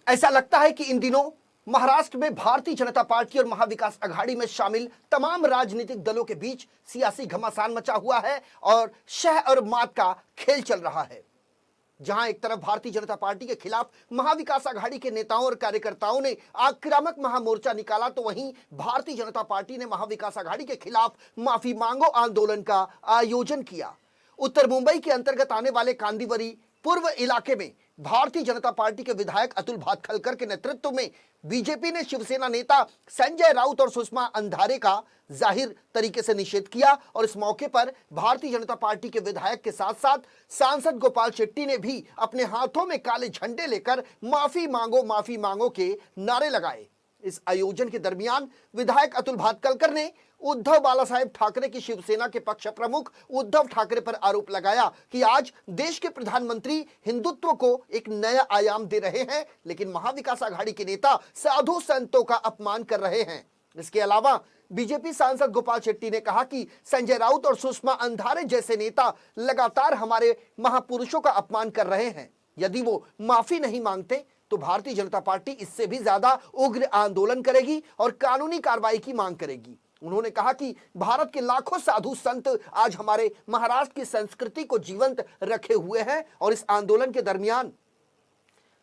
ऐसा लगता है कि इन दिनों महाराष्ट्र में भारतीय जनता पार्टी और महाविकास अघाड़ी में शामिल तमाम राजनीतिक दलों के बीच सियासी घमासान मचा हुआ है और शह और मात का खेल चल रहा है। जहां एक तरफ भारतीय जनता पार्टी के खिलाफ महाविकास अघाड़ी के नेताओं और कार्यकर्ताओं ने आक्रामक महामोर्चा निकाला, तो वहीं भारतीय जनता पार्टी ने महाविकास अघाड़ी के खिलाफ माफी मांगो आंदोलन का आयोजन किया। उत्तर मुंबई के अंतर्गत आने वाले कांदिवली पूर्व इलाके में भारतीय जनता पार्टी के विधायक अतुल भातखलकर के नेतृत्व में बीजेपी ने शिवसेना नेता संजय राउत और सुषमा अंधारे का जाहिर तरीके से निषेध किया और इस मौके पर भारतीय जनता पार्टी के विधायक के साथ साथ सांसद गोपाल शेट्टी ने भी अपने हाथों में काले झंडे लेकर माफी मांगो के नारे लगाए। इस आयोजन के दरमियान विधायक अतुल भातखलकर ने उद्धव बालासाहेब ठाकरे की शिवसेना के पक्ष प्रमुख उद्धव ठाकरे पर आरोप लगाया कि आज देश के प्रधानमंत्री हिंदुत्व को एक नया आयाम दे रहे हैं, लेकिन महाविकास अघाड़ी के नेता साधु संतों का अपमान कर रहे हैं। इसके अलावा बीजेपी सांसद गोपाल शेट्टी ने कहा कि संजय राउत और सुषमा अंधारे जैसे नेता लगातार हमारे महापुरुषों का अपमान कर रहे हैं। यदि वो माफी नहीं मांगते तो भारतीय जनता पार्टी इससे भी ज्यादा उग्र आंदोलन करेगी और कानूनी कार्रवाई की मांग करेगी। उन्होंने कहा कि भारत के लाखों साधु संत आज हमारे महाराष्ट्र की संस्कृति को जीवंत रखे हुए हैं और इस आंदोलन के दरमियान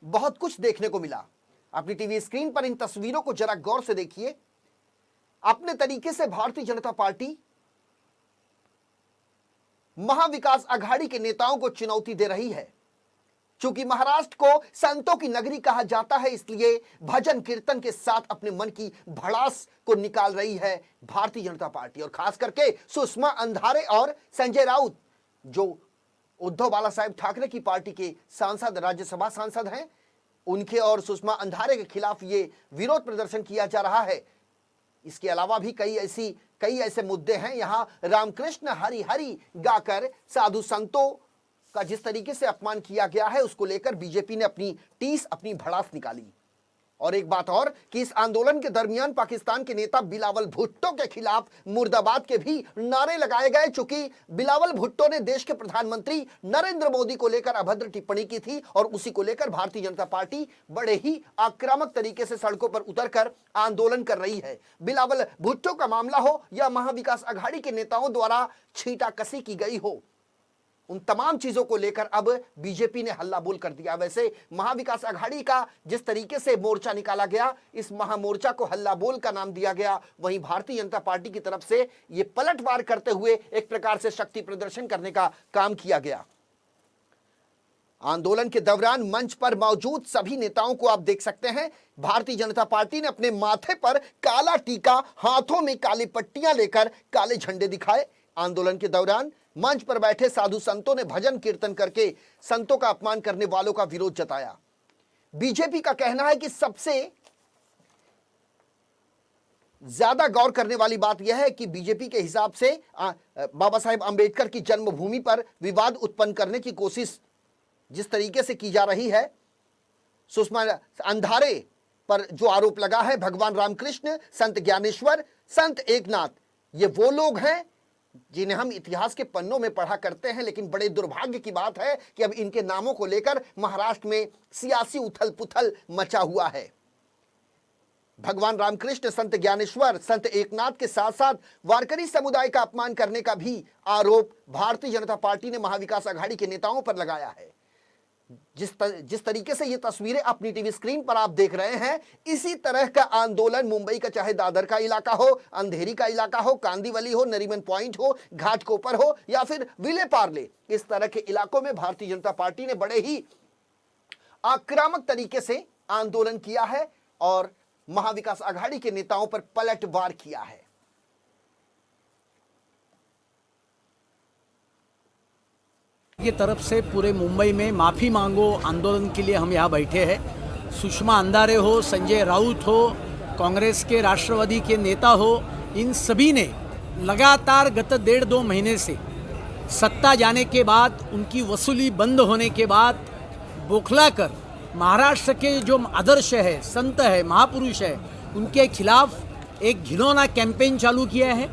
बहुत कुछ देखने को मिला। अपनी टीवी स्क्रीन पर इन तस्वीरों को जरा गौर से देखिए। अपने तरीके से भारतीय जनता पार्टी महाविकास अघाड़ी के नेताओं को चुनौती दे रही है। चूंकि महाराष्ट्र को संतों की नगरी कहा जाता है, इसलिए भजन कीर्तन के साथ अपने मन की भड़ास को निकाल रही है भारतीय जनता पार्टी। और खास करके सुषमा अंधारे और संजय राउत, जो उद्धव बालासाहेब ठाकरे की पार्टी के सांसद, राज्यसभा सांसद हैं, उनके और सुषमा अंधारे के खिलाफ ये विरोध प्रदर्शन किया जा रहा है। इसके अलावा भी कई ऐसे मुद्दे हैं। यहां रामकृष्ण हरि हरि गाकर साधु संतों का जिस तरीके से अपमान किया गया है, उसको लेकर बीजेपी ने अपनी भड़ास निकाली। और एक बात और कि इस आंदोलन के दरमियान पाकिस्तान के नेता बिलावल भुट्टो के खिलाफ मुर्दाबाद के भी नारे लगाए गए। चूंकि बिलावल भुट्टो ने देश के प्रधानमंत्री नरेंद्र मोदी को लेकर अभद्र टिप्पणी की थी और उसी को लेकर भारतीय जनता पार्टी बड़े ही आक्रामक तरीके से सड़कों पर उतरकर आंदोलन कर रही है। बिलावल भुट्टो का मामला हो या महाविकास अघाड़ी के नेताओं द्वारा छींटाकसी की गई हो, उन तमाम चीजों को लेकर अब बीजेपी ने हल्ला बोल कर दिया। वैसे महाविकास अघाड़ी का जिस तरीके से मोर्चा निकाला गया, इस महामोर्चा को हल्ला बोल का नाम दिया गया। वहीं भारतीय जनता पार्टी की तरफ से ये पलटवार करते हुए एक प्रकार से शक्ति प्रदर्शन करने का काम किया गया। आंदोलन के दौरान मंच पर मौजूद सभी नेताओं को आप देख सकते हैं। भारतीय जनता पार्टी ने अपने माथे पर काला टीका, हाथों में काली पट्टियां लेकर काले झंडे दिखाए। आंदोलन के दौरान मंच पर बैठे साधु संतों ने भजन कीर्तन करके संतों का अपमान करने वालों का विरोध जताया। बीजेपी का कहना है कि सबसे ज्यादा गौर करने वाली बात यह है कि बीजेपी के हिसाब से बाबा साहेब अंबेडकर की जन्मभूमि पर विवाद उत्पन्न करने की कोशिश जिस तरीके से की जा रही है, सुषमा अंधारे पर जो आरोप लगा है, भगवान रामकृष्ण, संत ज्ञानेश्वर, संत एकनाथ, ये वो लोग हैं जिन्हें हम इतिहास के पन्नों में पढ़ा करते हैं। लेकिन बड़े दुर्भाग्य की बात है कि अब इनके नामों को लेकर महाराष्ट्र में सियासी उथल पुथल मचा हुआ है। भगवान रामकृष्ण, संत ज्ञानेश्वर, संत एकनाथ के साथ साथ वारकरी समुदाय का अपमान करने का भी आरोप भारतीय जनता पार्टी ने महाविकास अघाड़ी के नेताओं पर लगाया है। जिस तरीके से ये तस्वीरें अपनी टीवी स्क्रीन पर आप देख रहे हैं, इसी तरह का आंदोलन मुंबई का चाहे दादर का इलाका हो, अंधेरी का इलाका हो, कांदिवली हो, नरीमन पॉइंट हो, घाटकोपर हो या फिर विले पार्ले, इस तरह के इलाकों में भारतीय जनता पार्टी ने बड़े ही आक्रामक तरीके से आंदोलन किया है और महाविकास अघाड़ी के नेताओं पर पलटवार किया है। की तरफ से पूरे मुंबई में माफ़ी मांगो आंदोलन के लिए हम यहाँ बैठे हैं। सुषमा अंधारे हो, संजय राउत हो, कांग्रेस के राष्ट्रवादी के नेता हो, इन सभी ने लगातार गत 1.5-2 महीने से सत्ता जाने के बाद, उनकी वसूली बंद होने के बाद बौखलाकर महाराष्ट्र के जो आदर्श है, संत है, महापुरुष है, उनके खिलाफ एक घिनौना कैंपेन चालू किया है।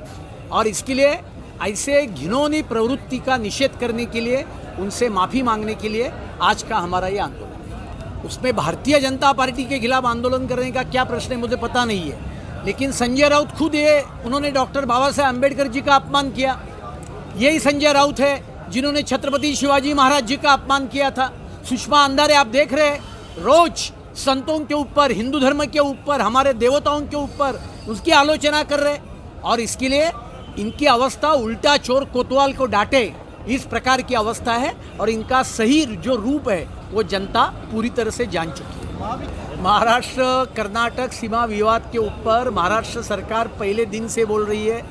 और इसके लिए ऐसे घिनौनी प्रवृत्ति का निषेध करने के लिए, उनसे माफ़ी मांगने के लिए आज का हमारा ये आंदोलन। उसमें भारतीय जनता पार्टी के खिलाफ आंदोलन करने का क्या प्रश्न है मुझे पता नहीं है, लेकिन संजय राउत खुद ये उन्होंने डॉक्टर बाबा साहेब अम्बेडकर जी का अपमान किया। यही संजय राउत है जिन्होंने छत्रपति शिवाजी महाराज जी का अपमान किया था। सुषमा अंधारे आप देख रहे हैं रोज संतों के ऊपर, हिंदू धर्म के ऊपर, हमारे देवताओं के ऊपर उसकी आलोचना कर रहे हैं, और इसके लिए इनकी अवस्था उल्टा चोर कोतवाल को डांटे इस प्रकार की अवस्था है, और इनका सही जो रूप है वो जनता पूरी तरह से जान चुकी है। महाराष्ट्र कर्नाटक सीमा विवाद के ऊपर महाराष्ट्र सरकार पहले दिन से बोल रही है,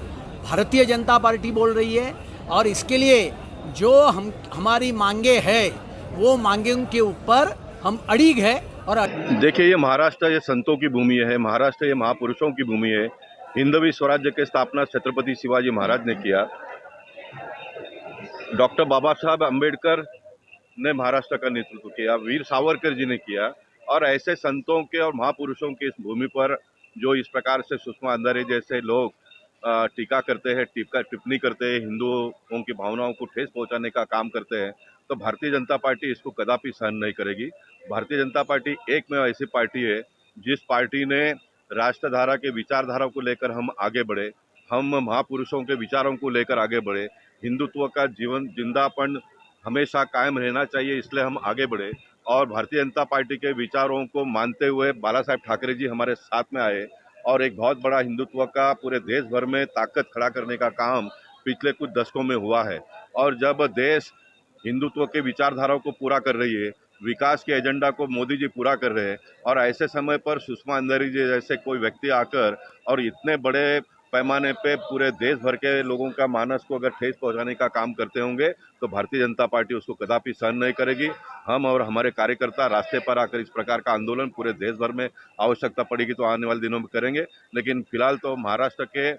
भारतीय जनता पार्टी बोल रही है, और इसके लिए जो हमारी मांगे है वो मांगों के ऊपर हम अड़िग है। और देखिए, ये महाराष्ट्र ये संतों की भूमि है, महाराष्ट्र ये महापुरुषों की भूमि है। हिंदवी स्वराज्य की स्थापना छत्रपति शिवाजी महाराज ने किया। डॉक्टर बाबा साहब अम्बेडकर ने महाराष्ट्र का नेतृत्व किया, वीर सावरकर जी ने किया, और ऐसे संतों के और महापुरुषों की इस भूमि पर जो इस प्रकार से सुषमा अंधारे जैसे लोग टीका करते हैं, टिप्पणी करते हैं, हिंदुओं की भावनाओं को ठेस पहुंचाने का काम करते हैं, तो भारतीय जनता पार्टी इसको कदापि सहन नहीं करेगी। भारतीय जनता पार्टी एकमेव ऐसी पार्टी है जिस पार्टी ने राष्ट्रधारा के विचारधारा को लेकर हम आगे बढ़े, हम महापुरुषों के विचारों को लेकर आगे बढ़े, हिंदुत्व का जीवन जिंदापन हमेशा कायम रहना चाहिए, इसलिए हम आगे बढ़े। और भारतीय जनता पार्टी के विचारों को मानते हुए बाला साहेब ठाकरे जी हमारे साथ में आए, और एक बहुत बड़ा हिंदुत्व का पूरे देश भर में ताकत खड़ा करने का काम पिछले कुछ दशकों में हुआ है। और जब देश हिंदुत्व के विचारधाराओं को पूरा कर रही है, विकास के एजेंडा को मोदी जी पूरा कर रहे हैं, और ऐसे समय पर सुषमा अंधारे जी जैसे कोई व्यक्ति आकर और इतने बड़े पैमाने पे पूरे देश भर के लोगों का मानस को अगर ठेस पहुंचाने का काम करते होंगे तो भारतीय जनता पार्टी उसको कदापि सहन नहीं करेगी। हम और हमारे कार्यकर्ता रास्ते पर आकर इस प्रकार का आंदोलन पूरे देश भर में आवश्यकता पड़ेगी तो आने वाले दिनों में करेंगे। लेकिन फिलहाल तो महाराष्ट्र के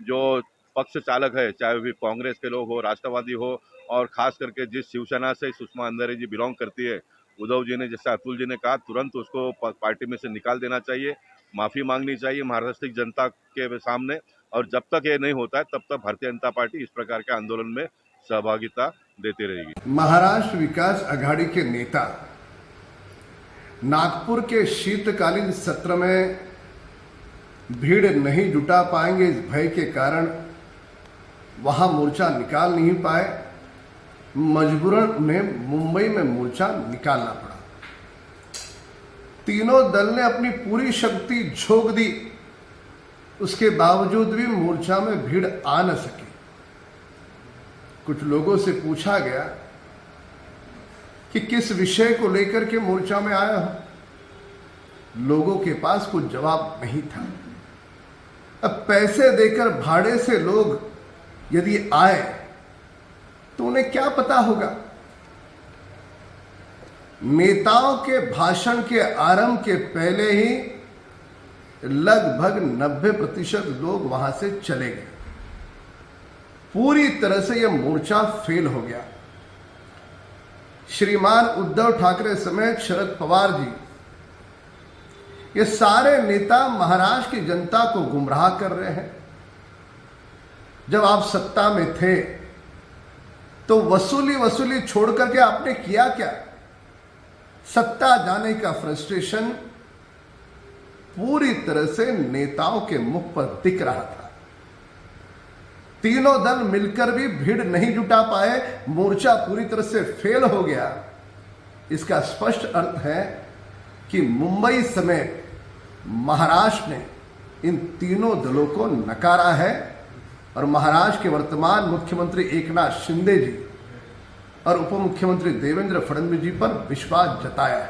जो पक्ष चालक है, चाहे भी कांग्रेस के लोग हो, राष्ट्रवादी हो, और खास करके जिस शिवसेना से सुषमा अंधारे जी बिलोंग करती है, उद्धव जी ने, जैसे अतुल जी ने कहा, तुरंत उसको पार्टी में से निकाल देना चाहिए, माफ़ी मांगनी चाहिए महाराष्ट्र की जनता के सामने। और जब तक ये नहीं होता है तब तक भारतीय जनता पार्टी इस प्रकार के आंदोलन में सहभागिता देती रहेगी। महाराष्ट्र विकास आघाड़ी के नेता नागपुर के शीतकालीन सत्र में भीड़ नहीं जुटा पाएंगे, इस भय के कारण वहां मोर्चा निकाल नहीं पाए, मजबूरन उन्हें मुंबई में मोर्चा निकालना पड़ा। तीनों दल ने अपनी पूरी शक्ति झोंक दी, उसके बावजूद भी मोर्चा में भीड़ आ न सकी। कुछ लोगों से पूछा गया कि किस विषय को लेकर के मोर्चा में आया हो, लोगों के पास कुछ जवाब नहीं था। अब पैसे देकर भाड़े से लोग यदि आए तो उन्हें क्या पता होगा। नेताओं के भाषण के आरंभ के पहले ही लगभग 90% लोग वहां से चले गए। पूरी तरह से यह मोर्चा फेल हो गया। श्रीमान उद्धव ठाकरे समेत शरद पवार जी, ये सारे नेता महाराष्ट्र की जनता को गुमराह कर रहे हैं। जब आप सत्ता में थे तो वसूली छोड़ करके आपने किया क्या? सत्ता जाने का फ्रस्ट्रेशन पूरी तरह से नेताओं के मुख पर दिख रहा था। तीनों दल मिलकर भी भीड़ नहीं जुटा पाए, मोर्चा पूरी तरह से फेल हो गया। इसका स्पष्ट अर्थ है कि मुंबई समेत महाराष्ट्र ने इन तीनों दलों को नकारा है, और महाराष्ट्र के वर्तमान मुख्यमंत्री एकनाथ शिंदे जी और उप मुख्यमंत्री देवेंद्र फडणवीस जी पर विश्वास जताया है।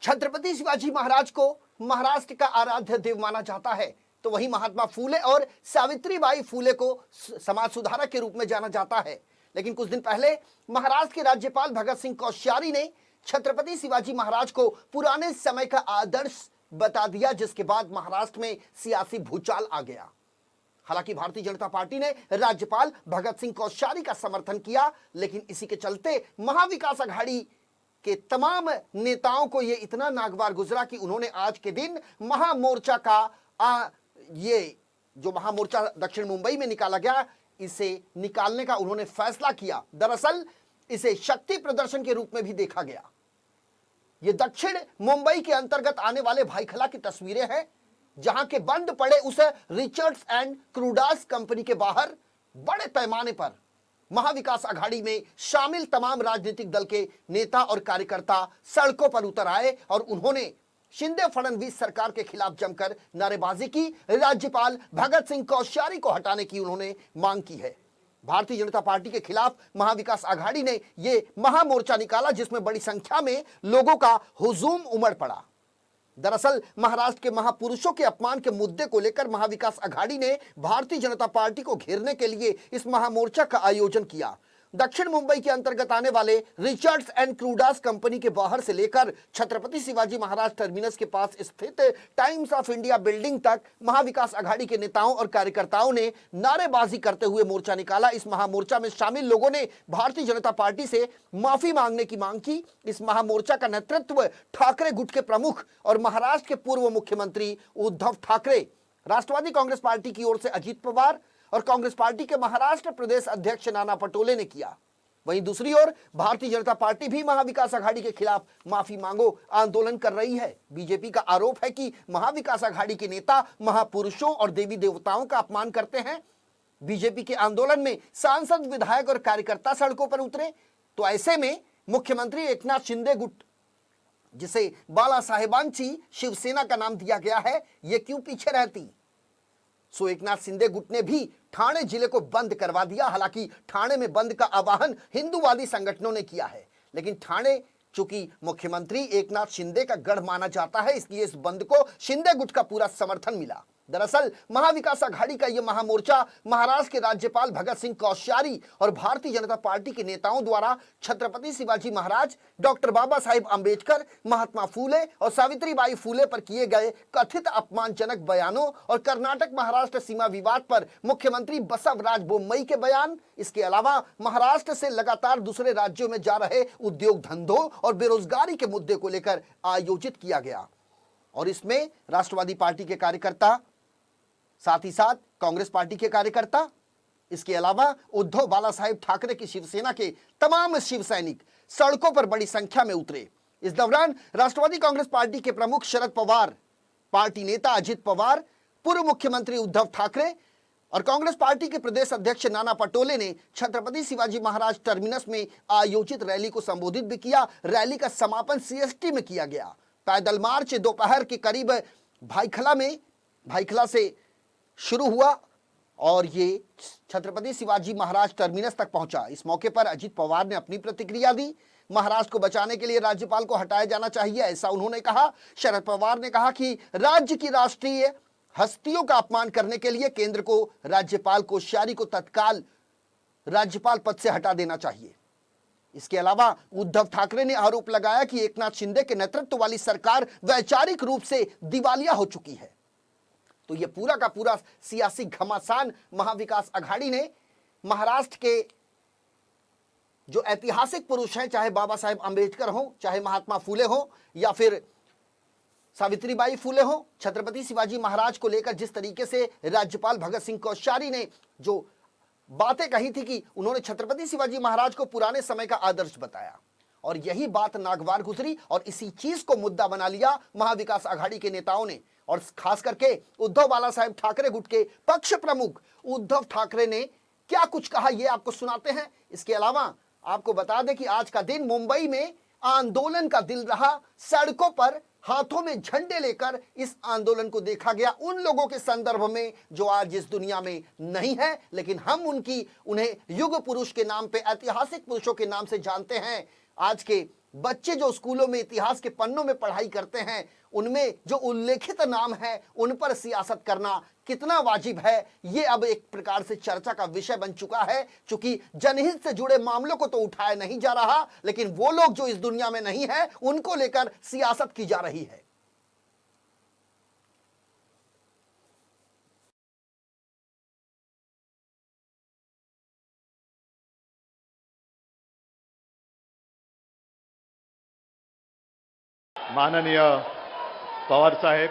छत्रपति शिवाजी महाराज को महाराष्ट्र का आराध्य देव माना जाता है, तो वहीं महात्मा फूले और सावित्रीबाई फूले को समाज सुधारक के रूप में जाना जाता है। लेकिन कुछ दिन पहले महाराष्ट्र के राज्यपाल भगत सिंह कोश्यारी ने छत्रपति शिवाजी महाराज को पुराने समय का आदर्श बता दिया, जिसके बाद महाराष्ट्र में सियासी भूचाल आ गया। हालांकि भारतीय जनता पार्टी ने राज्यपाल भगत सिंह कोश्यारी का समर्थन किया, लेकिन इसी के चलते महाविकास आघाड़ी के तमाम नेताओं को यह इतना नागवार गुजरा कि उन्होंने आज के दिन महामोर्चा का ये जो महामोर्चा दक्षिण मुंबई में निकाला गया, इसे निकालने का उन्होंने फैसला किया। दरअसल इसे शक्ति प्रदर्शन के रूप में भी देखा गया। ये दक्षिण मुंबई के अंतर्गत आने वाले भाईखला की तस्वीरें हैं, जहां के बंद पड़े उस रिचर्ड्स एंड क्रूडास कंपनी के बाहर बड़े पैमाने पर महाविकास आघाड़ी में शामिल तमाम राजनीतिक दल के नेता और कार्यकर्ता सड़कों पर उतर आए और उन्होंने शिंदे फडणवीस सरकार के खिलाफ जमकर नारेबाजी की। राज्यपाल भगत सिंह कोश्यारी को हटाने की उन्होंने मांग की है। भारतीय जनता पार्टी के खिलाफ महाविकास आघाड़ी ने यह महामोर्चा निकाला, जिसमें बड़ी संख्या में लोगों का हुजूम उमड़ पड़ा। दरअसल महाराष्ट्र के महापुरुषों के अपमान के मुद्दे को लेकर महाविकास आघाड़ी ने भारतीय जनता पार्टी को घेरने के लिए इस महामोर्चा का आयोजन किया। दक्षिण मुंबई के अंतर्गत आने वाले रिचर्ड्स एंड क्रूडास कंपनी के बाहर से लेकर छत्रपति शिवाजी महाराज टर्मिनस के पास स्थित टाइम्स ऑफ इंडिया बिल्डिंग तक महाविकास आघाड़ी के नेताओं और कार्यकर्ताओं ने नारेबाजी करते हुए मोर्चा निकाला। इस महामोर्चा में शामिल लोगों ने भारतीय जनता पार्टी से माफी मांगने की मांग की। इस महामोर्चा का नेतृत्व ठाकरे गुट के प्रमुख और महाराष्ट्र के पूर्व मुख्यमंत्री उद्धव ठाकरे, राष्ट्रवादी कांग्रेस पार्टी की ओर से अजीत पवार और कांग्रेस पार्टी के महाराष्ट्र प्रदेश अध्यक्ष नाना पटोले ने किया। वहीं दूसरी ओर भारतीय जनता पार्टी भी महाविकास आघाड़ी के खिलाफ माफी मांगो आंदोलन कर रही है। बीजेपी का आरोप है कि महाविकास आघाड़ी के नेता महापुरुषों और देवी देवताओं का अपमान करते हैं। बीजेपी के आंदोलन में सांसद, विधायक और कार्यकर्ता सड़कों पर उतरे, तो ऐसे में मुख्यमंत्री एकनाथ शिंदे गुट, जिसे बाला साहेबांची शिवसेना का नाम दिया गया है, ये क्यों पीछे रहती? सो एकनाथ शिंदे गुट ने भी ठाणे जिले को बंद करवा दिया। हालांकि ठाणे में बंद का आह्वान हिंदूवादी संगठनों ने किया है, लेकिन ठाणे चूंकि मुख्यमंत्री एकनाथ शिंदे का गढ़ माना जाता है, इसलिए इस बंद को शिंदे गुट का पूरा समर्थन मिला। दरअसल महाविकास आघाड़ी का यह महामोर्चा महाराष्ट्र के राज्यपाल भगत सिंह कोश्यारी और भारतीय जनता पार्टी के नेताओं द्वारा छत्रपति शिवाजी महाराज, डॉक्टर बाबा साहेब अंबेडकर, महात्मा फूले और सावित्रीबाई फूले पर किए गए कथित अपमानजनक बयानों और कर्नाटक महाराष्ट्र सीमा विवाद पर मुख्यमंत्री बसवराज बोम्मई के बयान, इसके अलावा महाराष्ट्र से लगातार दूसरे राज्यों में जा रहे उद्योग धंधों और बेरोजगारी के मुद्दे को लेकर आयोजित किया गया। और इसमें राष्ट्रवादी पार्टी के कार्यकर्ता, साथ ही साथ कांग्रेस पार्टी के कार्यकर्ता, इसके अलावा उद्धव बाला साहेब ठाकरे की शिवसेना के तमाम शिव सैनिक सड़कों पर बड़ी संख्या में उतरे। इस दौरान राष्ट्रवादी कांग्रेस पार्टी के प्रमुख शरद पवार, पार्टी नेता अजीत पवार, पूर्व मुख्यमंत्री उद्धव ठाकरे और कांग्रेस पार्टी के प्रदेश अध्यक्ष नाना पटोले ने छत्रपति शिवाजी महाराज टर्मिनस में आयोजित रैली को संबोधित भी किया। रैली का समापन सीएसटी में किया गया। पैदल मार्च दोपहर के करीब भाईखला से शुरू हुआ और ये छत्रपति शिवाजी महाराज टर्मिनस तक पहुंचा। इस मौके पर अजीत पवार ने अपनी प्रतिक्रिया दी। महाराष्ट्र को बचाने के लिए राज्यपाल को हटाया जाना चाहिए, ऐसा उन्होंने कहा। शरद पवार ने कहा कि राज्य की राष्ट्रीय हस्तियों का अपमान करने के लिए केंद्र को राज्यपाल कोश्यारी को तत्काल राज्यपाल पद से हटा देना चाहिए। इसके अलावा उद्धव ठाकरे ने आरोप लगाया कि एकनाथ शिंदे के नेतृत्व वाली सरकार वैचारिक रूप से दिवालिया हो चुकी है। तो यह पूरा का पूरा सियासी घमासान महाविकास आघाड़ी ने महाराष्ट्र के जो ऐतिहासिक पुरुष हैं, चाहे बाबा साहेब अंबेडकर हो, चाहे महात्मा फूले हो या फिर सावित्रीबाई फूले हो, छत्रपति शिवाजी महाराज को लेकर जिस तरीके से राज्यपाल भगत सिंह कोश्यारी ने जो बातें कही थी कि उन्होंने छत्रपति शिवाजी महाराज को पुराने समय का आदर्श बताया, और यही बात नागवार गुजरी और इसी चीज को मुद्दा बना लिया महाविकास आघाड़ी के नेताओं ने। और खास करके उद्धव बाला साहेब ठाकरे गुट के पक्ष प्रमुख उद्धव ठाकरे ने क्या कुछ कहा, ये आपको सुनाते हैं। इसके अलावा आपको बता दें कि आज का दिन मुंबई में आंदोलन का दिन रहा। सड़कों पर हाथों में झंडे लेकर इस आंदोलन को देखा गया उन लोगों के संदर्भ में जो आज इस दुनिया में नहीं है, लेकिन हम उन्हें युग पुरुष के नाम पे, ऐतिहासिक पुरुषों के नाम से जानते हैं। आज के बच्चे जो स्कूलों में इतिहास के पन्नों में पढ़ाई करते हैं, उनमें जो उल्लेखित नाम है उन पर सियासत करना कितना वाजिब है, ये अब एक प्रकार से चर्चा का विषय बन चुका है। चूंकि जनहित से जुड़े मामलों को तो उठाया नहीं जा रहा, लेकिन वो लोग जो इस दुनिया में नहीं है उनको लेकर सियासत की जा रही है। माननीय पवार साहेब,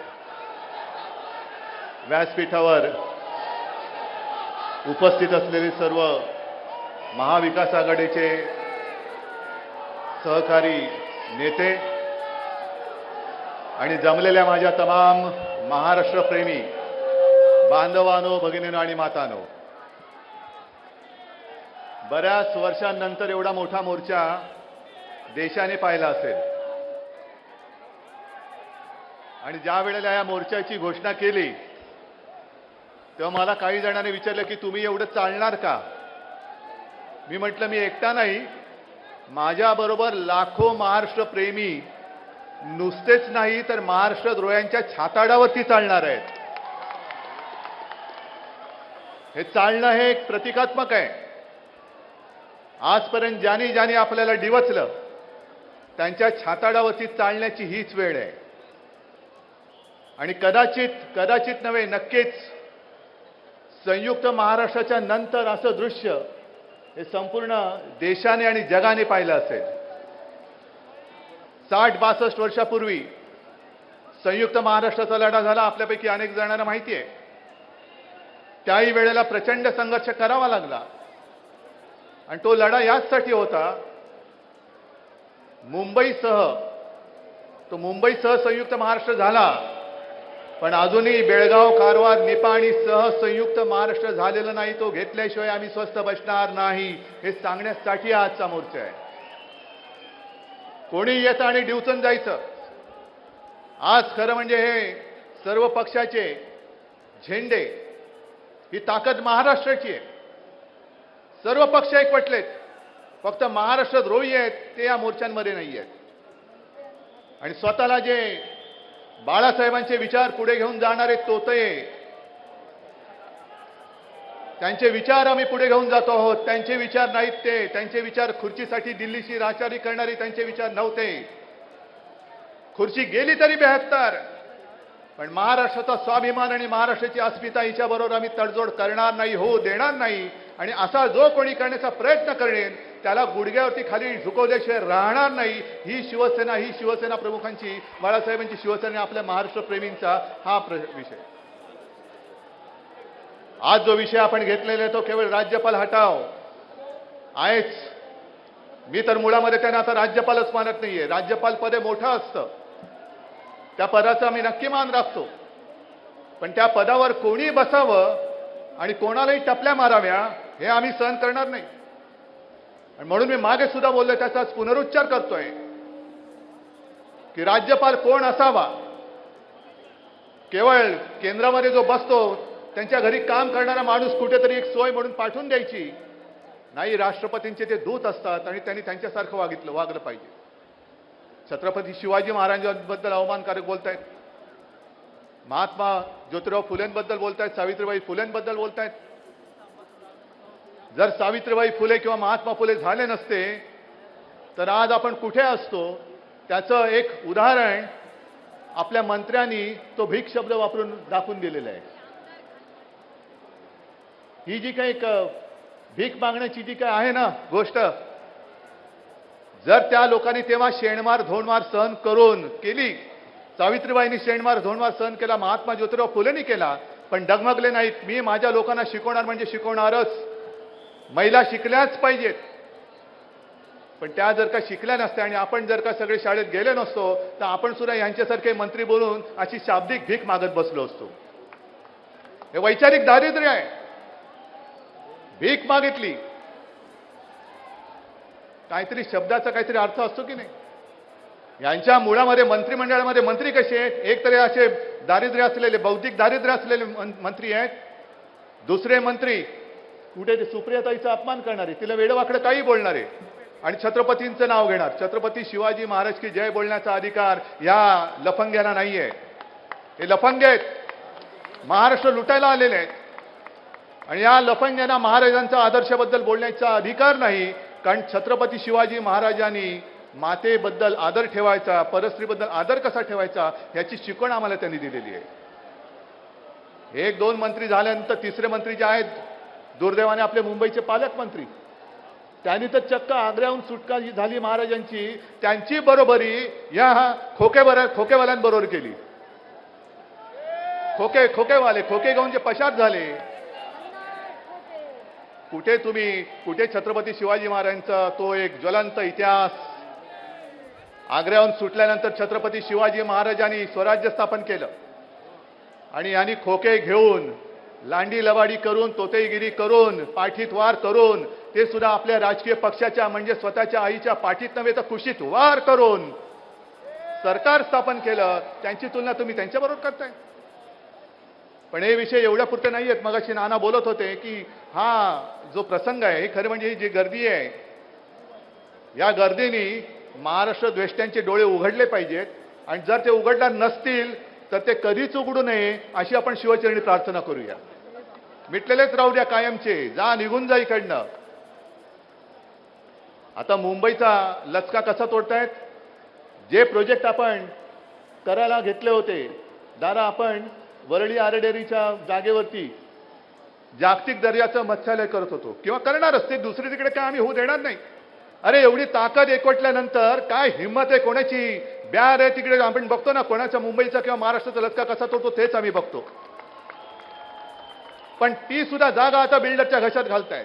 व्यासपीठावर उपस्थित असलेले सर्व महाविकास आघाडीचे सहकारी नेते, आणि जमलेल्या माझ्या तमाम महाराष्ट्र प्रेमी बांधवांनो, भगिनींनो आणि मातांनो, बऱ्याच वर्षांनंतर एवढा मोठा मोर्चा देशाने पाहिला असेल. आणि ज्या वेळेला या मोर्चाची घोषणा केली तेव्हा मला काही जणांनी विचारलं की तुम्ही एवढं चालणार का. मी म्हटलं मी एकटा नाही, माझ्याबरोबर लाखो महाराष्ट्र प्रेमी नुसतेच नाही तर महाराष्ट्र द्रोह्यांच्या छाताडावरती चालणार आहेत. हे चालणं हे एक प्रतिकात्मक आहे. आजपर्यंत ज्यांनी ज्यांनी आपल्याला डिवचलं त्यांच्या छाताडावरती चालण्याची हीच वेळ आहे. आणि कदाचित नव्हे, नक्कीच संयुक्त महाराष्ट्राच्या नंतर असं दृश्य हे संपूर्ण देशाने आणि जगाने पाहिलं असेल. 60-62 वर्षापूर्वी संयुक्त महाराष्ट्राचा लढा झाला, आपल्यापैकी अनेक जणांना माहिती आहे. त्याही वेळेला प्रचंड संघर्ष करावा लागला आणि तो लढा याचसाठी होता, मुंबईसह संयुक्त महाराष्ट्र झाला, पण अजूनही बेळगाव, कारवार, निपाणी सह संयुक्त महाराष्ट्र झालेलं नाही. तो घेतल्याशिवाय आम्ही स्वस्थ बसणार नाही हे सांगण्यासाठी आजचा मोर्चा आहे. कोणी येतं आणि डिवचून जायचं. आज खरं म्हणजे हे सर्व पक्षाचे झेंडे, ही ताकद महाराष्ट्राची आहे. सर्व पक्ष एकवटलेत, फक्त महाराष्ट्र द्रोही आहेत ते या मोर्चांमध्ये नाही आहेत. आणि स्वतःला जे बाळासाहेबांचे विचार पुढे घेऊन जाणारे तोतये, त्यांचे विचार आम्ही पुढे घेऊन जातो आहोत. त्यांचे विचार नाहीत ते. त्यांचे विचार खुर्चीसाठी दिल्लीशी राजकारण करणारे त्यांचे विचार नव्हते. खुर्ची गेली तरी 72, पण महाराष्ट्राचा स्वाभिमान आणि महाराष्ट्राची अस्मिता हिच्याबरोबर आम्ही तडजोड करणार नाही, होऊ देणार नाही. आणि असा जो कोणी करण्याचा प्रयत्न करेल त्याला गुडघ्यावरती खाली झुकवल्याशिवाय राहणार नाही. ही शिवसेना प्रमुखांची, बाळासाहेबांची शिवसेना, आपल्या महाराष्ट्र प्रेमींचा हा विषय. आज जो विषय आपण घेतलेला आहे तो केवळ राज्यपाल हटाव आहेच. मी तर मुळामध्ये त्यांना आता राज्यपालच मानत नाहीये. राज्यपाल पद मोठं असतं, त्या पदाचा आम्ही नक्की मान राखतो, पण त्या पदावर कोणी बसावं आणि कोणालाही टपल्या माराव्या हे आम्ही सहन करणार नाही. आणि म्हणून मी मागे सुद्धा बोललो, त्याचाच पुनरुच्चार करतोय की राज्यपाल कोण असावा. केवळ केंद्रामध्ये जो बसतो त्यांच्या घरी काम करणारा माणूस कुठेतरी एक सोय म्हणून पाठवून द्यायची नाही. राष्ट्रपतींचे ते दूत असतात आणि त्यांनी त्यांच्यासारखं वागलं पाहिजे. छत्रपती शिवाजी महाराजांबद्दल अवमानकारक बोलतायत, महात्मा ज्योतिराव फुलेंबद्दल बोलतायत, सावित्रीबाई फुलेंबद्दल बोलतायत. जर सावित्रीबाई फुले किंवा महात्मा फुले झाले नसते तर आज आपण कुठे असतो त्याचं एक उदाहरण आपल्या मंत्र्यांनी तो भीक शब्द वापरून दाखवून दिलेला आहे. ही जी काही भीक मागण्याची जी काय आहे ना गोष्ट, जर त्या लोकांनी तेव्हा शेणमार धोंडमार सहन करून केली, सावित्रीबाईंनी शेणमार धोंडमार सहन केला, महात्मा ज्योतिराव फुलेंनी केला, पण डगमगले नाहीत. मी माझ्या लोकांना शिकवणार म्हणजे शिकवणारच. महिला शिकल्याच पाहिजेत, पण त्या जर का शिकल्या नसत्या आणि आपण जर का सगळे शाळेत गेले नसतो तर आपण सुद्धा यांच्यासारखे मंत्री बोलून अशी शाब्दिक भीक मागत बसलो असतो. हे वैचारिक दारिद्र्य आहे. भीक मागितली, काहीतरी शब्दाचा काहीतरी अर्थ असतो की नाही. यांच्या मुळामध्ये मंत्रिमंडळामध्ये मंत्री कसे आहेत, एक तरी असे दारिद्र्य असलेले, बौद्धिक दारिद्र्य असलेले मंत्री आहेत. दुसरे मंत्री कुठे ते सुप्रियाताईचा अपमान करणारे, तिला वेडवाकडे काही बोलणारे आणि छत्रपतींचं नाव घेणार. छत्रपती शिवाजी महाराज की जय बोलण्याचा अधिकार या लफंग्याला नाहीये. हे लफंगे आहेत, महाराष्ट्र लुटायला आलेले आहेत. आणि या लफंग्यांना महाराजांचा आदर्शाबद्दल बोलण्याचा अधिकार नाही, कारण छत्रपती शिवाजी महाराजांनी मातेबद्दल आदर ठेवायचा, परस्त्रीबद्दल आदर कसा ठेवायचा याची शिकवण आम्हाला त्यांनी दिलेली आहे. 1-2 मंत्री झाल्यानंतर तिसरे मंत्री जे आहेत दुर्दैवाने आपले मुंबईचे पालकमंत्री, त्यांनी तर चक्क आग्र्याहून सुटका जी झाली महाराजांची, त्यांची बरोबरी या खोकेवाल्यांबरोबर केली. खोके घेऊन जे पशार झाले. कुठे छत्रपती शिवाजी महाराजांचा तो एक ज्वलंत इतिहास, आग्र्याहून सुटल्यानंतर छत्रपती शिवाजी महाराजांनी स्वराज्य स्थापन केलं आणि यांनी खोके घेऊन लांडी लवाडी करून तोतेगिरी करून पाठीत वार करून ते सुद्धा आपल्या राजकीय पक्षाच्या म्हणजे स्वतःच्या आईच्या पाठीत नव्हे तर कुशीत वार करून सरकार स्थापन केलं. त्यांची तुलना तुम्ही त्यांच्याबरोबर करताय. पण हे विषय एवढ्या पुरते नाही आहेत. मगाशी नाना बोलत होते की हा जो प्रसंग आहे हे खरं म्हणजे ही जी गर्दी आहे या गर्दीने महाराष्ट्र द्वेष्ट्यांचे डोळे उघडले पाहिजेत आणि जर ते उघडणार नसतील तर ते कधीच उघडू नये अशी आपण शिवचरणी प्रार्थना करूया. मिटलेलेच राहू द्या कायमचे, जा निघून जा इकडनं. आता मुंबईचा लचका कसा तोडतायत. जे प्रोजेक्ट आपण करायला घेतले होते दादा, आपण वरळी आरेडेरीच्या जागेवरती जागतिक दर्जाचं मत्स्यालय करत होतो किंवा करणारच, ते दुसरी तिकडे काय आम्ही होऊ देणार नाही. अरे एवढी ताकद एकवटल्यानंतर काय हिंमत आहे कोणाची, ब्यार आहे तिकडे. आपण बघतो ना कोणाचा मुंबईचा किंवा महाराष्ट्राचा लचका कसा तोडतो तेच आम्ही बघतो. पण ती सुद्धा जागा आता बिल्डरच्या घशात घालतायत.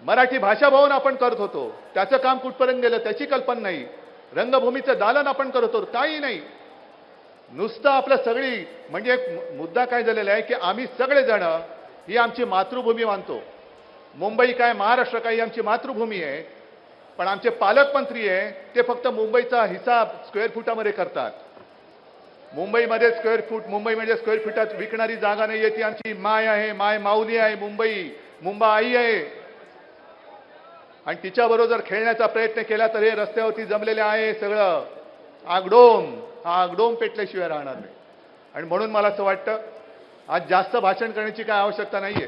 मराठी भाषा भवन आपण करत होतो, त्याचं काम कुठपर्यंत गेलं त्याची कल्पना नाही. रंगभूमीचं दालन आपण करत होतो, काही नाही. नुसतं आपलं सगळी म्हणजे एक मुद्दा काय झालेला आहे की आम्ही सगळेजण ही आमची मातृभूमी मानतो. मुंबई काय महाराष्ट्र काय ही आमची मातृभूमी आहे. पण आमचे पालकमंत्री आहे ते फक्त मुंबईचा हिसाब स्क्वेअर फुटामध्ये करतात. मुंबईमध्ये स्क्वेअर फूट, मुंबई म्हणजे स्क्वेअर फुटात विकणारी जागा नाही आहे, ती आमची माय आहे, माय माऊली आहे, मुंबा आई आहे. आणि तिच्याबरोबर खेळण्याचा प्रयत्न केला तर हे रस्त्यावरती जमलेले आहे सगळं आगडोम, हा आगडोम पेटल्याशिवाय राहणार नाही. आणि म्हणून मला असं वाटतं आज जास्त भाषण करण्याची काय आवश्यकता नाहीये.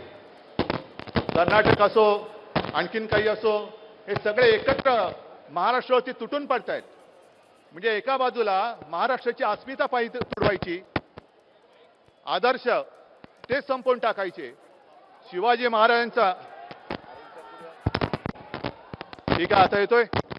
कर्नाटक असो आणखीन काही असो, हे सगळे एकत्र महाराष्ट्रावरती तुटून पडतायत. म्हणजे एका बाजूला महाराष्ट्राची अस्मिता पाहिजे तुडवायची, आदर्श ते संपवून टाकायचे. शिवाजी महाराजांचा ठीक आहे, आता येतोय.